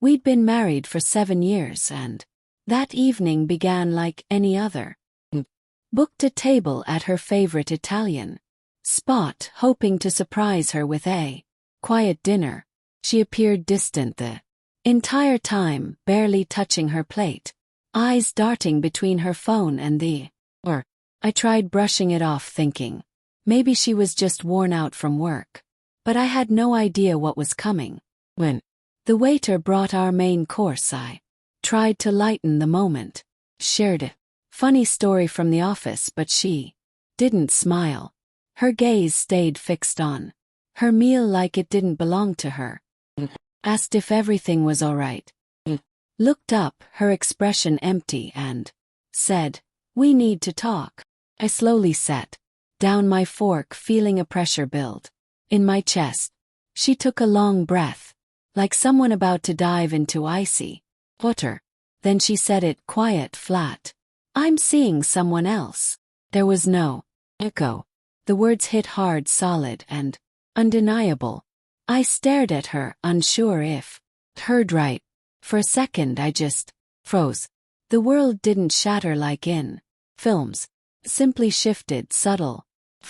We'd been married for 7 years and that evening began like any other. Booked a table at her favorite Italian spot, hoping to surprise her with a quiet dinner. She appeared distant the entire time, barely touching her plate, eyes darting between her phone and the or. I tried brushing it off, thinking maybe she was just worn out from work. But I had no idea what was coming. When the waiter brought our main course, I tried to lighten the moment. Shared a funny story from the office, but she didn't smile. Her gaze stayed fixed on her meal like it didn't belong to her. Asked if everything was all right. Looked up, her expression empty, and said, "We need to talk." I slowly set down my fork, feeling a pressure build in my chest. She took a long breath, like someone about to dive into icy water. Then she said it quiet, flat. "I'm seeing someone else." There was no echo. The words hit hard, solid, and undeniable. I stared at her, unsure if heard right. For a second I just froze. The world didn't shatter like in films. Simply shifted, subtle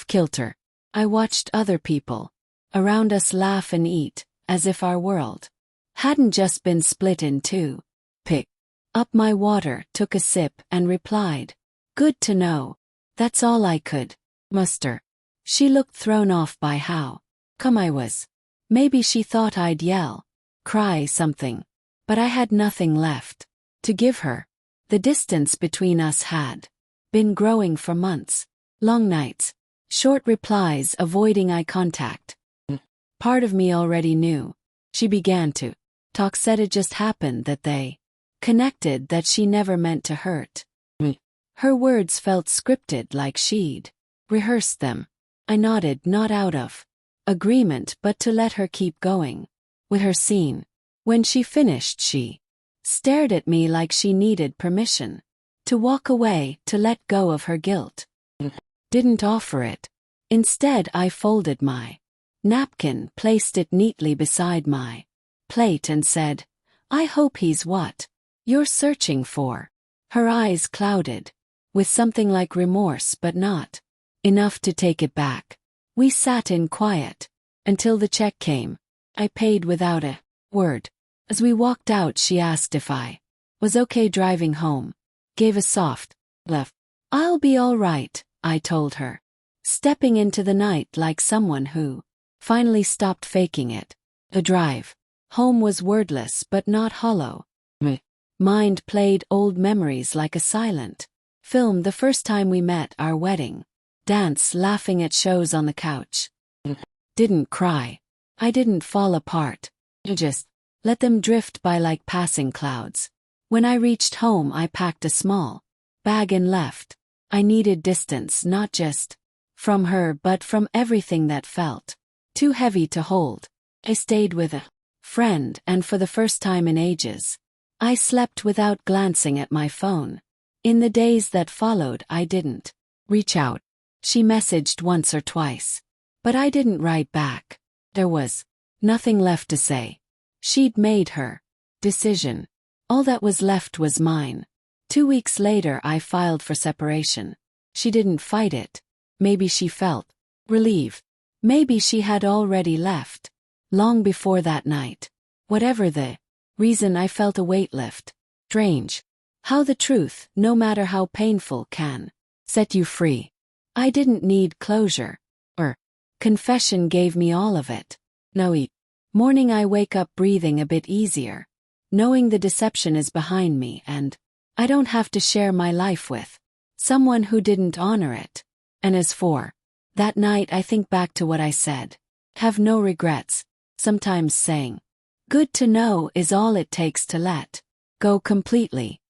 kilter. I watched other people around us laugh and eat, as if our world hadn't just been split in two. Picked up my water, took a sip, and replied, "Good to know." That's all I could muster. She looked thrown off by how come I was. Maybe she thought I'd yell, cry, something. But I had nothing left to give her. The distance between us had been growing for months. Long nights, short replies, avoiding eye contact. Part of me already knew. She began to talk, said it just happened that they connected, that she never meant to hurt me. Her words felt scripted, like she'd rehearsed them. I nodded, not out of agreement, but to let her keep going with her scene. When she finished, she stared at me like she needed permission to walk away, to let go of her guilt. Didn't offer it. Instead, I folded my napkin, placed it neatly beside my plate, and said, "I hope he's what you're searching for." Her eyes clouded with something like remorse, but not enough to take it back. We sat in quiet until the check came. I paid without a word. As we walked out, she asked if I was okay driving home. Gave a soft laugh. "I'll be all right," I told her, stepping into the night like someone who finally stopped faking it. The drive home was wordless but not hollow. My mind played old memories like a silent film. The first time we met, our wedding dance, laughing at shows on the couch. Didn't cry. I didn't fall apart. Just let them drift by like passing clouds. When I reached home, I packed a small bag and left. I needed distance, not just from her, but from everything that felt too heavy to hold. I stayed with a friend, and for the first time in ages, I slept without glancing at my phone. In the days that followed, I didn't reach out. She messaged once or twice, but I didn't write back. There was nothing left to say. She'd made her decision. All that was left was mine. 2 weeks later, I filed for separation. She didn't fight it. Maybe she felt relief. Maybe she had already left long before that night. Whatever the reason, I felt a weight lift. Strange how the truth, no matter how painful, can set you free. I didn't need closure. Or confession gave me all of it. No morning I wake up breathing a bit easier, knowing the deception is behind me and I don't have to share my life with someone who didn't honor it. And as for that night, I think back to what I said. Have no regrets. Sometimes saying, "Good to know," is all it takes to let go completely.